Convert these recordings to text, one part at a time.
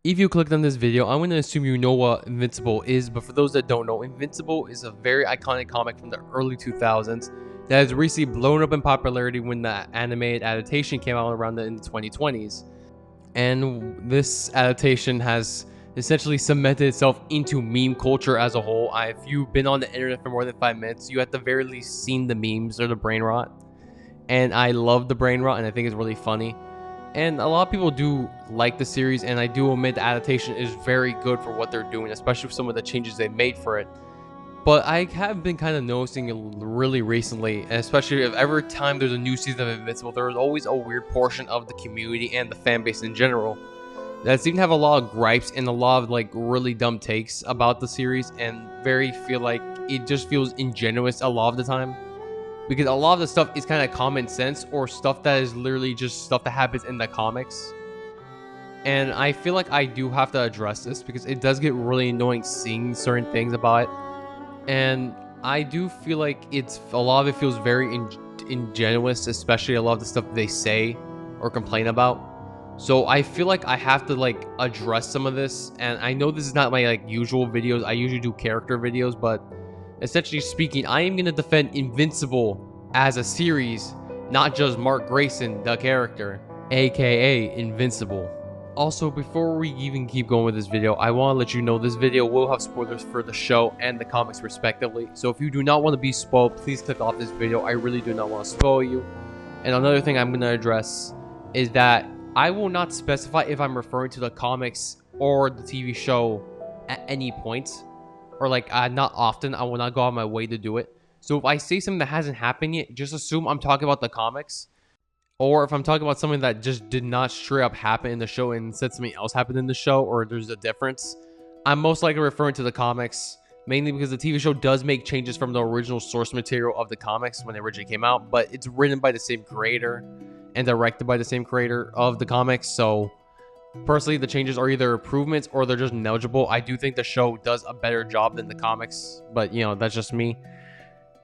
If you clicked on this video, I'm going to assume you know what Invincible is, but for those that don't know, Invincible is a very iconic comic from the early 2000s that has recently blown up in popularity when the animated adaptation came out around in the 2020s. And this adaptation has essentially cemented itself into meme culture as a whole. If you've been on the internet for more than 5 minutes, you at the very least seen the memes or the brain rot. And I love the brain rot, and I think it's really funny. And a lot of people do like the series, and I do admit the adaptation is very good for what they're doing, especially with some of the changes they made for it. But I have been kind of noticing it really recently, and especially if every time there's a new season of Invincible, there is always a weird portion of the community and the fan base in general that seem to have a lot of gripes and a lot of like really dumb takes about the series, and very feel like it just feels ingenuous a lot of the time. Because a lot of the stuff is kind of common sense or stuff that is literally just stuff that happens in the comics. And I feel like I do have to address this because it does get really annoying seeing certain things about it. And I do feel like a lot of it feels very ingenuous, especially a lot of the stuff they say or complain about. So I feel like I have to like address some of this. And I know this is not my like usual videos. I usually do character videos, but essentially speaking, I am going to defend Invincible as a series, not just Mark Grayson, the character, aka Invincible. Also, before we even keep going with this video, I want to let you know this video will have spoilers for the show and the comics respectively. So if you do not want to be spoiled, please click off this video. I really do not want to spoil you. And another thing I'm going to address is that I will not specify if I'm referring to the comics or the TV show at any point. Or like not often. I will not go out of my way to do it. So if I say something that hasn't happened yet, just assume I'm talking about the comics. Or if I'm talking about something that just did not straight up happen in the show and instead something else happened in the show, or there's a difference, I'm most likely referring to the comics, mainly because the TV show does make changes from the original source material of the comics when they originally came out, but it's written by the same creator and directed by the same creator of the comics. So personally, the changes are either improvements or they're just negligible. I do think the show does a better job than the comics, but you know, that's just me.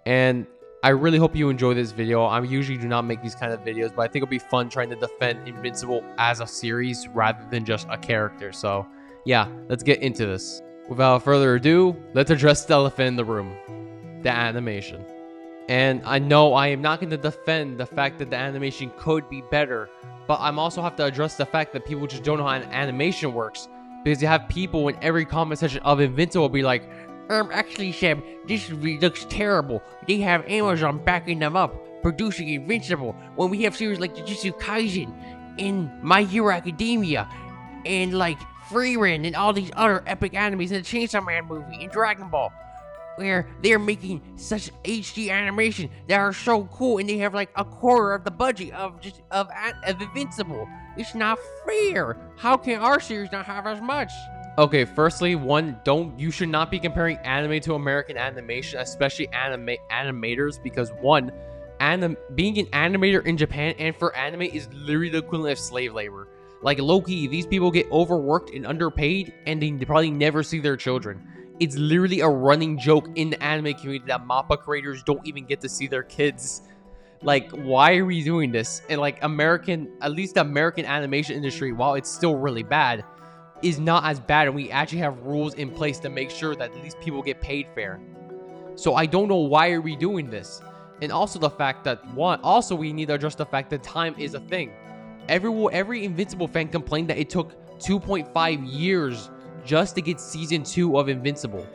And I really hope you enjoy this video. I usually do not make these kind of videos, but I think it'll be fun trying to defend Invincible as a series rather than just a character. So yeah, let's get into this. Without further ado, let's address the elephant in the room, the animation. And I know I am not going to defend the fact that the animation could be better, but I'm also have to address the fact that people just don't know how an animation works. Because you have people in every comment section of Invincible be like, actually, Sam, this looks terrible. They have Amazon backing them up, producing Invincible, when we have series like Jujutsu Kaisen, and My Hero Academia, and like Freerun, and all these other epic animes, and the Chainsaw Man movie, and Dragon Ball, where they're making such HD animation that are so cool, and they have like a quarter of the budget of Invincible. It's not fair. How can our series not have as much? Okay, firstly, you should not be comparing anime to American animation, especially animators, because one, being an animator in Japan and for anime is literally the equivalent of slave labor. Like low-key, these people get overworked and underpaid, and they probably never see their children. It's literally a running joke in the anime community that MAPPA creators don't even get to see their kids. Like, why are we doing this? And like at least the American animation industry, while it's still really bad, is not as bad, and we actually have rules in place to make sure that at least people get paid fair. So I don't know why are we doing this. And also the fact that we need to address the fact that time is a thing. Every Invincible fan complained that it took 2.5 years just to get season 2 of Invincible.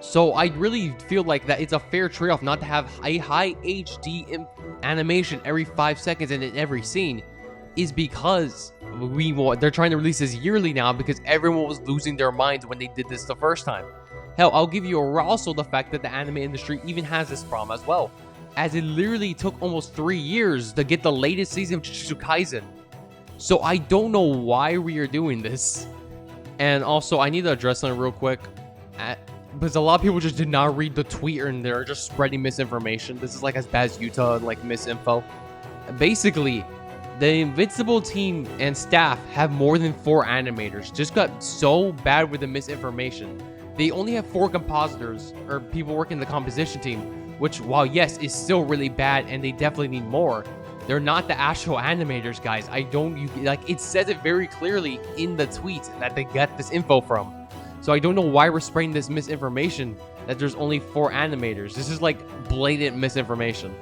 So I really feel like that it's a fair trade-off not to have a high HD animation every 5 seconds and in every scene, is because they're trying to release this yearly now because everyone was losing their minds when they did this the first time. Hell, I'll give you also the fact that the anime industry even has this problem as well, as it literally took almost 3 years to get the latest season of Jujutsu Kaisen. So I don't know why we are doing this. And also, I need to address something real quick, because a lot of people just did not read the tweet and they're just spreading misinformation. This is like as bad as Utah and like misinfo. Basically, the Invincible team and staff have more than 4 animators. Just got so bad with the misinformation. They only have 4 compositors, or people working the composition team, which, while yes, is still really bad and they definitely need more, They're not the actual animators, guys. Like, it says it very clearly in the tweet that they got this info from. So I don't know why we're spreading this misinformation that there's only 4 animators. This is like blatant misinformation.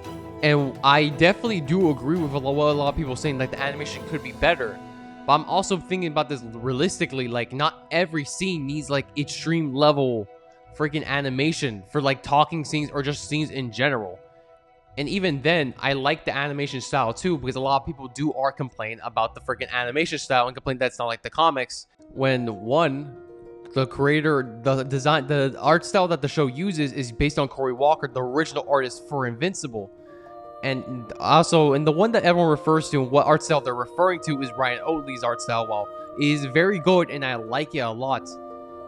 And I definitely do agree with what a lot of people saying, like, the animation could be better. But I'm also thinking about this realistically, like, not every scene needs like extreme level freaking animation for like talking scenes or just scenes in general. And even then, I like the animation style too, because a lot of people are complain about the freaking animation style and complain that's not like the comics. When one, the creator, the design, the art style that the show uses is based on Cory Walker, the original artist for Invincible. And also, and the one that everyone refers to and what art style they're referring to is Ryan Oatley's art style. While it is very good and I like it a lot,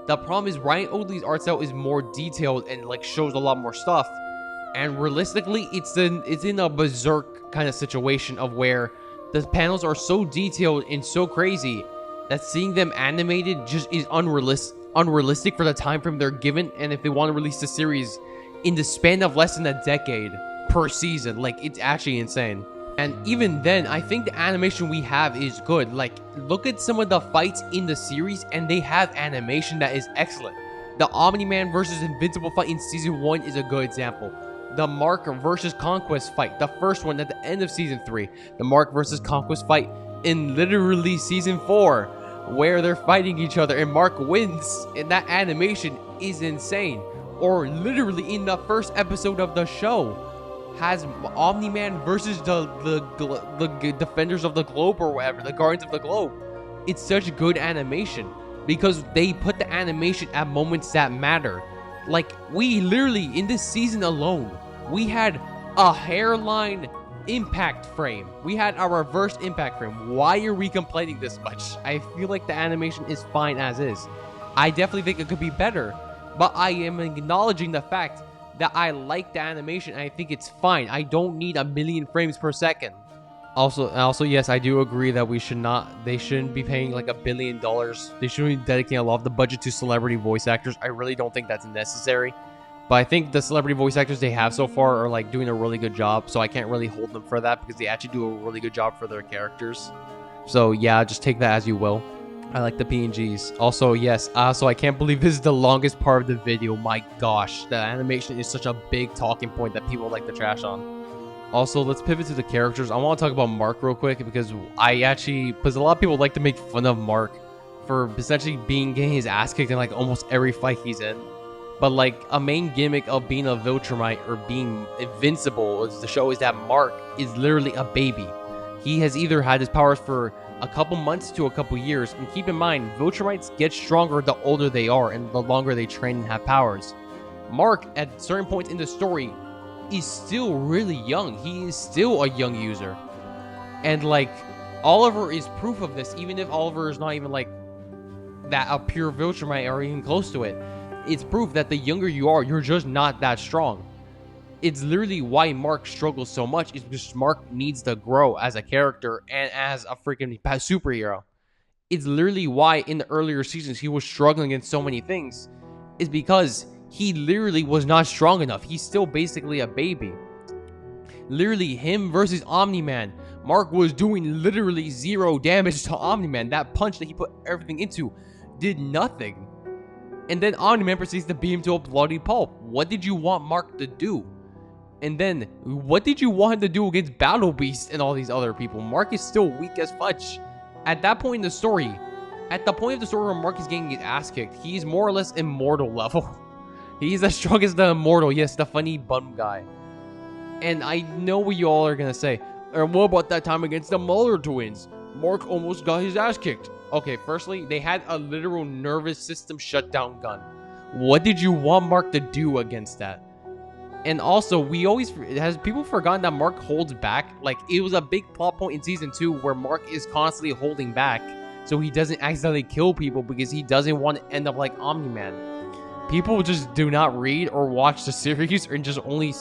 the problem is Ryan Oatley's art style is more detailed and like shows a lot more stuff. And realistically, it's in a berserk kind of situation of where the panels are so detailed and so crazy that seeing them animated just is unrealistic for the time frame they're given. And if they want to release the series in the span of less than a decade per season, like, it's actually insane. And even then, I think the animation we have is good. Like, look at some of the fights in the series and they have animation that is excellent. The Omni-Man versus Invincible fight in season 1 is a good example. The Mark versus Conquest fight, the first one at the end of season 3. The Mark versus Conquest fight in literally season 4, where they're fighting each other and Mark wins, and that animation is insane. Or literally in the first episode of the show has Omni-Man versus the Defenders of the Globe or whatever, the Guardians of the Globe. It's such good animation because they put the animation at moments that matter. Like, we literally, in this season alone, we had a hairline impact frame. We had a reverse impact frame. Why are we complaining this much? I feel like the animation is fine as is. I definitely think it could be better, but I am acknowledging the fact that I like the animation and I think it's fine. I don't need 1,000,000 frames per second. Also, yes, I do agree that they shouldn't be paying like $1 billion. They shouldn't be dedicating a lot of the budget to celebrity voice actors. I really don't think that's necessary. But I think the celebrity voice actors they have so far are like doing a really good job. So I can't really hold them for that because they actually do a really good job for their characters. So yeah, just take that as you will. I like the PNGs. Also, yes, so I can't believe this is the longest part of the video. My gosh, the animation is such a big talking point that people like to trash on. Also, let's pivot to the characters. I want to talk about Mark real quick because because a lot of people like to make fun of Mark for essentially getting his ass kicked in like almost every fight he's in. But like a main gimmick of being a Viltrumite or being invincible is the show is that Mark is literally a baby. He has either had his powers for a couple months to a couple years, and keep in mind, Viltrumites get stronger the older they are and the longer they train and have powers. Mark, at certain points in the story, is still really young. He is still a young user. And like, Oliver is proof of this, even if Oliver is not even like that a pure Viltrumite or even close to it. It's proof that the younger you are, you're just not that strong. It's literally why Mark struggles so much, is because Mark needs to grow as a character and as a freaking superhero. It's literally why in the earlier seasons he was struggling in so many things, is because he literally was not strong enough. He's still basically a baby. Literally, him versus Omni-Man. Mark was doing literally 0 damage to Omni-Man. That punch that he put everything into did nothing. And then Omni-Man proceeds to beat him to a bloody pulp. What did you want Mark to do? And then, what did you want him to do against Battle Beast and all these other people? Mark is still weak as fudge. At that point in the story, at the point of the story where Mark is getting his ass kicked, he's more or less immortal level. He's as strong as the immortal, yes, the funny bum guy. And I know what you all are gonna say. And what about that time against the Muller twins? Mark almost got his ass kicked. Okay, firstly, they had a literal nervous system shutdown gun. What did you want Mark to do against that? And also, has people forgotten that Mark holds back? Like, it was a big plot point in season 2 where Mark is constantly holding back so he doesn't accidentally kill people because he doesn't want to end up like Omni-Man. People just do not read or watch the series and just only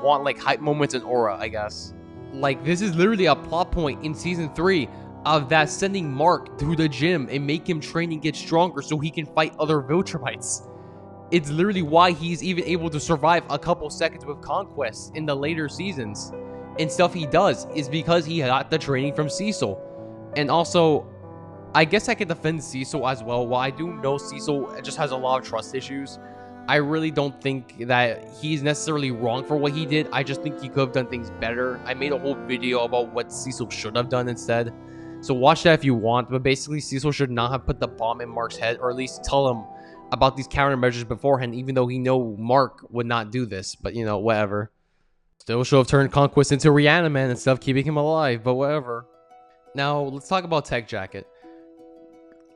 want like hype moments and aura, I guess. Like, this is literally a plot point in season 3 of that sending Mark to the gym and make him train and get stronger so he can fight other Viltrumites. It's literally why he's even able to survive a couple seconds with Conquest in the later seasons. and stuff he does is because he got the training from Cecil. And also, I guess I can defend Cecil as well. While I do know Cecil just has a lot of trust issues, I really don't think that he's necessarily wrong for what he did. I just think he could have done things better. I made a whole video about what Cecil should have done instead. So watch that if you want. But basically, Cecil should not have put the bomb in Mark's head, or at least tell him about these countermeasures beforehand, even though he know Mark would not do this. But, you know, whatever. Still should have turned Conquest into Reaniman and stuff, keeping him alive, but whatever. Now, let's talk about Tech Jacket.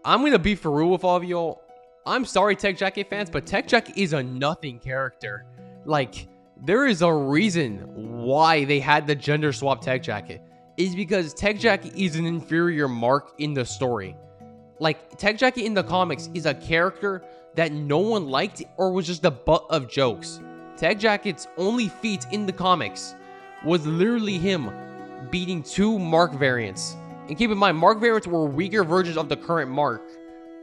I'm going to be for real with all of y'all. I'm sorry, Tech Jacket fans, but Tech Jacket is a nothing character. Like, there is a reason why they had the gender swap Tech Jacket. It's because Tech Jacket is an inferior Mark in the story. Like, Tech Jacket in the comics is a character that no one liked or was just the butt of jokes. Tech Jacket's only feat in the comics was literally him beating 2 Mark variants. And keep in mind, Mark variants were weaker versions of the current Mark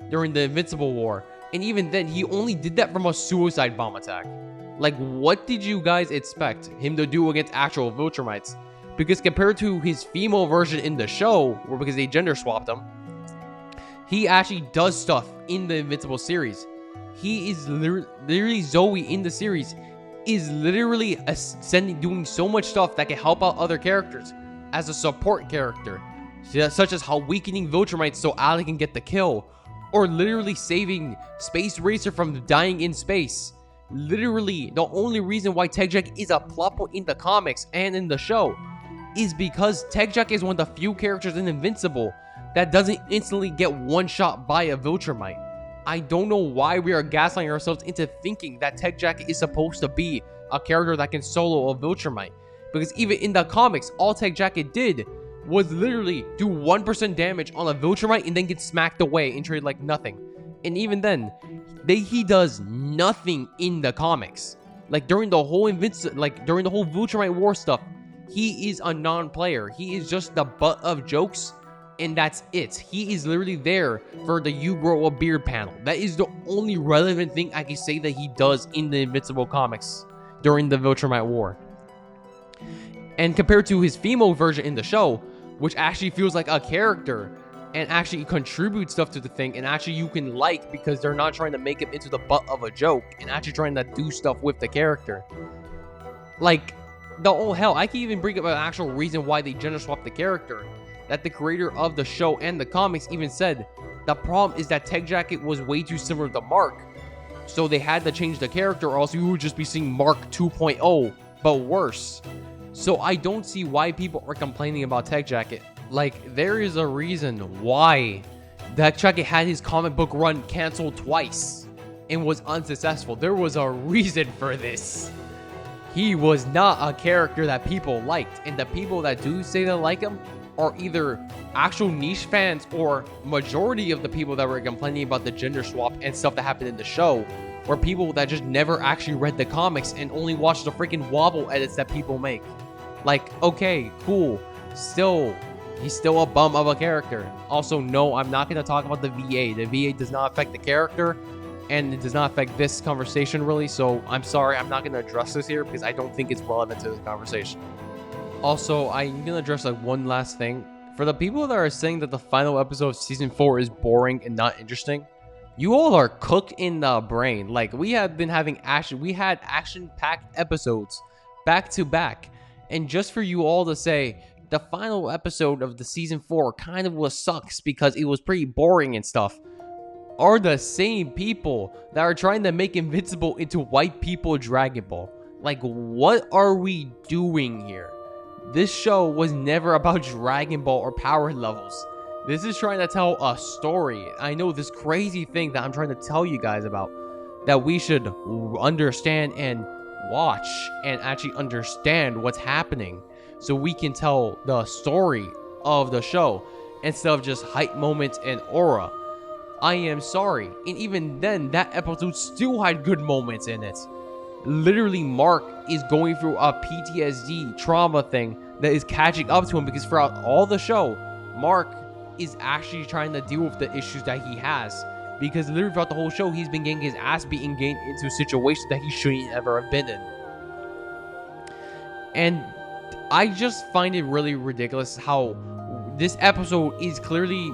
during the Invincible War. And even then, he only did that from a suicide bomb attack. Like, what did you guys expect him to do against actual Viltrumites? Because compared to his female version in the show, or because they gender swapped him, he actually does stuff in the Invincible series. He is literally Zoe in the series is literally doing so much stuff that can help out other characters as a support character, such as how weakening Viltrumites so Ali can get the kill, or literally saving Space Racer from dying in space. Literally, the only reason why Tech Jacket is a plot point in the comics and in the show is because Tech Jacket is one of the few characters in Invincible that doesn't instantly get one shot by a Viltrumite. I don't know why we are gaslighting ourselves into thinking that Tech Jacket is supposed to be a character that can solo a Viltrumite. Because even in the comics, all Tech Jacket did was literally do 1% damage on a Viltrumite and then get smacked away and treated like nothing. And even then, he does nothing in the comics. Like during the whole during the whole Viltrumite war stuff, he is a non-player. He is just the butt of jokes. And that's it. He is literally there for the You Grow a Beard panel. That is the only relevant thing I can say that he does in the Invincible comics during the Viltrumite War. And compared to his female version in the show, which actually feels like a character and actually contributes stuff to the thing and actually you can like because they're not trying to make him into the butt of a joke and actually trying to do stuff with the character. Like, I can even bring up an actual reason why they gender swapped the character. That the creator of the show and the comics even said, the problem is that Tech Jacket was way too similar to Mark. So they had to change the character or else we would just be seeing Mark 2.0, but worse. So I don't see why people are complaining about Tech Jacket. Like, there is a reason why Tech Jacket had his comic book run canceled twice and was unsuccessful. There was a reason for this. He was not a character that people liked, and the people that do say they like him are either actual niche fans or majority of the people that were complaining about the gender swap and stuff that happened in the show were people that just never actually read the comics and only watched the freaking wobble edits that people make. Like, okay, cool. He's still a bum of a character. Also, no, I'm not going to talk about the VA. The VA does not affect the character, and it does not affect this conversation, really. So, I'm sorry, I'm not going to address this here because I don't think it's relevant to the conversation. Also, I'm going to address like one last thing. For the people that are saying that the final episode of Season 4 is boring and not interesting, you all are cooked in the brain. Like, we have been having action-packed episodes back to back. And just for you all to say, the final episode of the Season 4 kind of sucks because it was pretty boring and stuff, are the same people that are trying to make Invincible into white people Dragon Ball. Like, what are we doing here? This show was never about Dragon Ball or power levels. This is trying to tell a story. I know this crazy thing that I'm trying to tell you guys about, that we should understand and watch and actually understand what's happening so we can tell the story of the show instead of just hype moments and aura. I am sorry. And even then, that episode still had good moments in it. Literally, Mark is going through a PTSD trauma thing that is catching up to him because throughout all the show, Mark is actually trying to deal with the issues that he has. Because literally throughout the whole show, he's been getting his ass beaten, getting into situations that he shouldn't ever have been in. And I just find it really ridiculous how this episode is clearly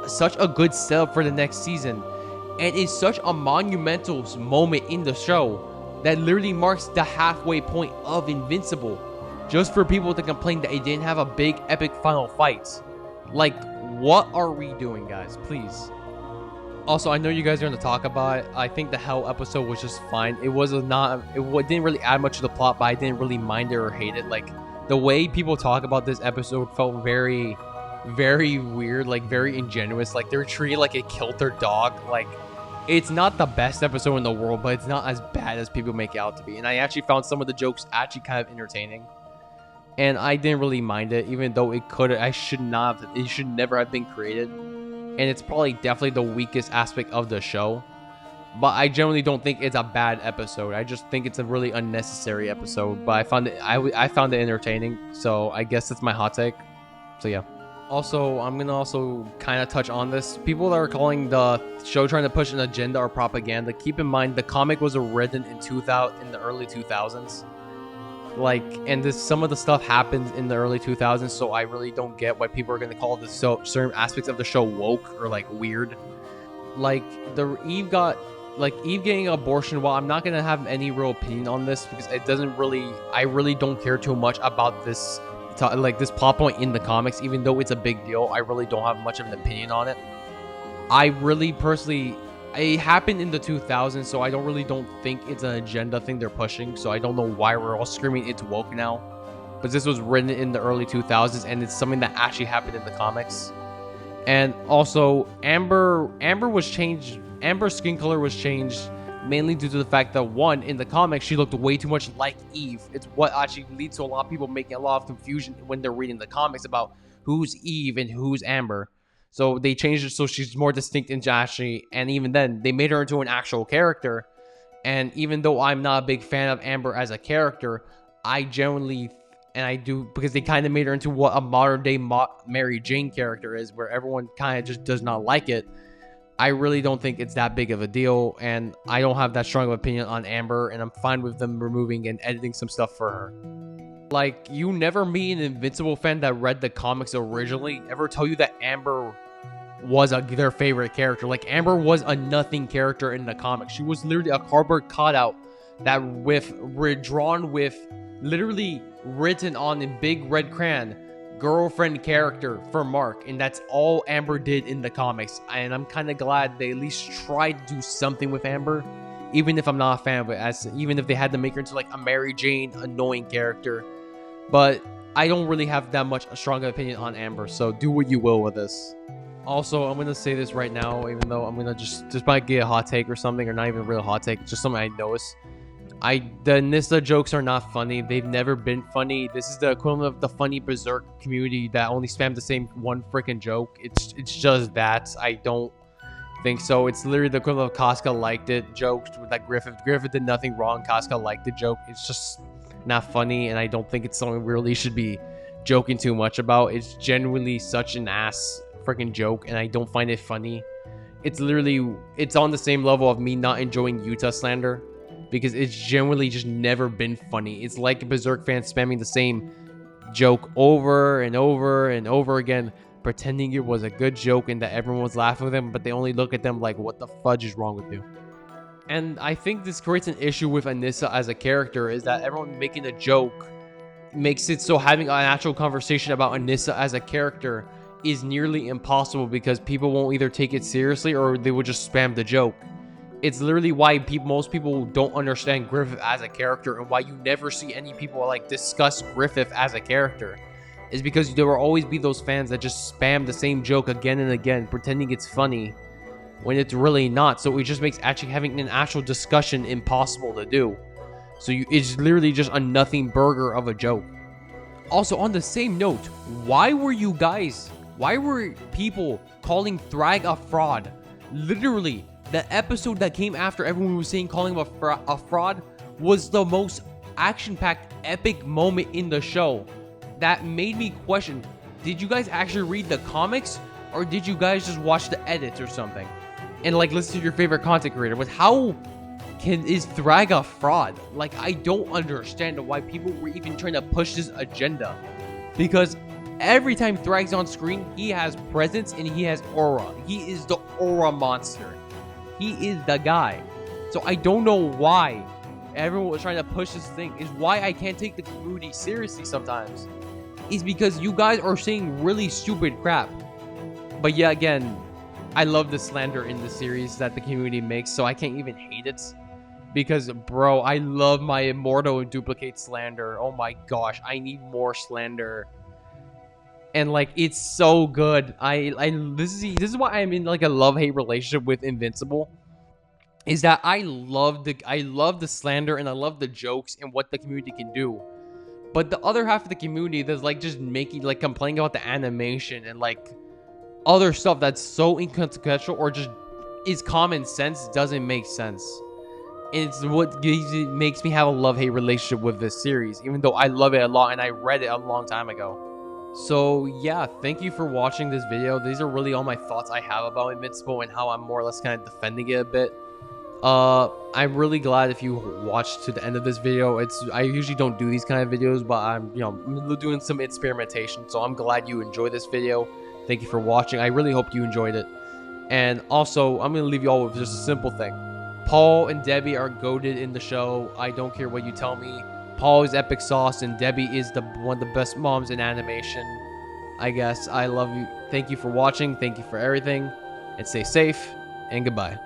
such a good setup for the next season, and is such a monumental moment in the show that literally marks the halfway point of Invincible, just for people to complain that it didn't have a big epic final fight. Like, what are we doing, guys? Please. Also, I know you guys are going to talk about it. I think the Hell episode was just fine. It didn't really add much to the plot, but I didn't really mind it or hate it. Like, the way people talk about this episode felt very, very weird, like very ingenuous. Like, they're treated like it killed their dog. Like, it's not the best episode in the world, but it's not as bad as people make it out to be. And I actually found some of the jokes actually kind of entertaining, and I didn't really mind it, even though it should never have been created. And it's probably definitely the weakest aspect of the show. But I generally don't think it's a bad episode. I just think it's a really unnecessary episode. But I found it entertaining. So I guess that's my hot take. So yeah. Also, I'm gonna also kind of touch on this. People that are calling the show trying to push an agenda or propaganda, keep in mind the comic was written in the early 2000s. Like, and some of the stuff happens in the early 2000s, so I really don't get why people are going to call this certain aspects of the show woke or like weird. Like, Eve getting an abortion. Well, I'm not going to have any real opinion on this because I really don't care too much about this plot point in the comics. Even though it's a big deal, I really don't have much of an opinion on it. It happened in the 2000s, so I don't think it's an agenda thing they're pushing. So I don't know why we're all screaming it's woke now. But this was written in the early 2000s, and it's something that actually happened in the comics. And also, Amber's skin color was changed mainly due to the fact that, one, in the comics, she looked way too much like Eve. It's what actually leads to a lot of people making a lot of confusion when they're reading the comics about who's Eve and who's Amber. So they changed it so she's more distinct in Jashi, and even then, they made her into an actual character. And even though I'm not a big fan of Amber as a character, I generally, and I do, because they kind of made her into what a modern-day Mary Jane character is, where everyone kind of just does not like it. I really don't think it's that big of a deal, and I don't have that strong of opinion on Amber, and I'm fine with them removing and editing some stuff for her. Like, you never meet an Invincible fan that read the comics originally ever tell you that Amber was their favorite character. Like, Amber was a nothing character in the comics. She was literally a cardboard cutout that drawn with, literally written on in big red crayon, girlfriend character for Mark, and that's all Amber did in the comics. And I'm kind of glad they at least tried to do something with Amber, even if I'm not a fan of it, even if they had to make her into like a Mary Jane annoying character. But I don't really have that much a strong opinion on Amber, so do what you will with this. Also, I'm gonna say this right now, even though I'm gonna just might get a hot take or something, or not even a real hot take, just something I noticed. The Nissa jokes are not funny. They've never been funny. This is the equivalent of the funny Berserk community that only spam the same one freaking joke. It's just that. I don't think so. It's literally the equivalent of Casca liked it jokes with like Griffith. Griffith did nothing wrong. Casca liked the joke. It's just not funny, and I don't think it's something we really should be joking too much about. It's genuinely such an ass freaking joke, and I don't find it funny. It's on the same level of me not enjoying Utah slander, because it's genuinely just never been funny. It's like Berserk fans spamming the same joke over and over and over again, pretending it was a good joke and that everyone was laughing with them, but they only look at them like, what the fudge is wrong with you? And I think this creates an issue with Anissa as a character, is that everyone making a joke makes it so having an actual conversation about Anissa as a character is nearly impossible, because people won't either take it seriously or they will just spam the joke. It's literally why most people don't understand Griffith as a character, and why you never see any people like discuss Griffith as a character, is because there will always be those fans that just spam the same joke again and again, pretending it's funny when it's really not. So it just makes actually having an actual discussion impossible to do. So it's literally just a nothing burger of a joke. Also, on the same note, why were people calling Thrag a fraud? Literally, the episode that came after everyone was saying calling him a fraud was the most action-packed epic moment in the show. That made me question, did you guys actually read the comics, or did you guys just watch the edits or something? And like listen to your favorite content creator? With how is Thrag a fraud? Like, I don't understand why people were even trying to push this agenda. Because every time Thrag's on screen, he has presence and he has aura. He is the aura monster. He is the guy. So I don't know why everyone was trying to push this thing. Is why I can't take the community seriously sometimes. Is because you guys are saying really stupid crap. But yeah, again, I love the slander in the series that the community makes, so I can't even hate it. Because, bro, I love my Immortal and Duplicate slander. Oh my gosh, I need more slander. And like, it's so good. This is why I'm in like a love-hate relationship with Invincible. Is that I love the slander and I love the jokes and what the community can do. But the other half of the community that's like just making like complaining about the animation and like other stuff that's so inconsequential or just is common sense doesn't make sense. It's what makes me have a love-hate relationship with this series, even though I love it a lot and I read it a long time ago. So yeah, thank you for watching this video. These are really all my thoughts I have about Invincible and how I'm more or less kind of defending it a bit. I'm really glad if you watched to the end of this video. I usually don't do these kind of videos, but I'm doing some experimentation, so I'm glad you enjoyed this video. Thank you for watching. I really hope you enjoyed it. And also, I'm gonna leave you all with just a simple thing. Paul and Debbie are goated in the show. I don't care what you tell me. Paul is epic sauce and Debbie is one of the best moms in animation. I guess. I love you. Thank you for watching. Thank you for everything. And stay safe. And goodbye.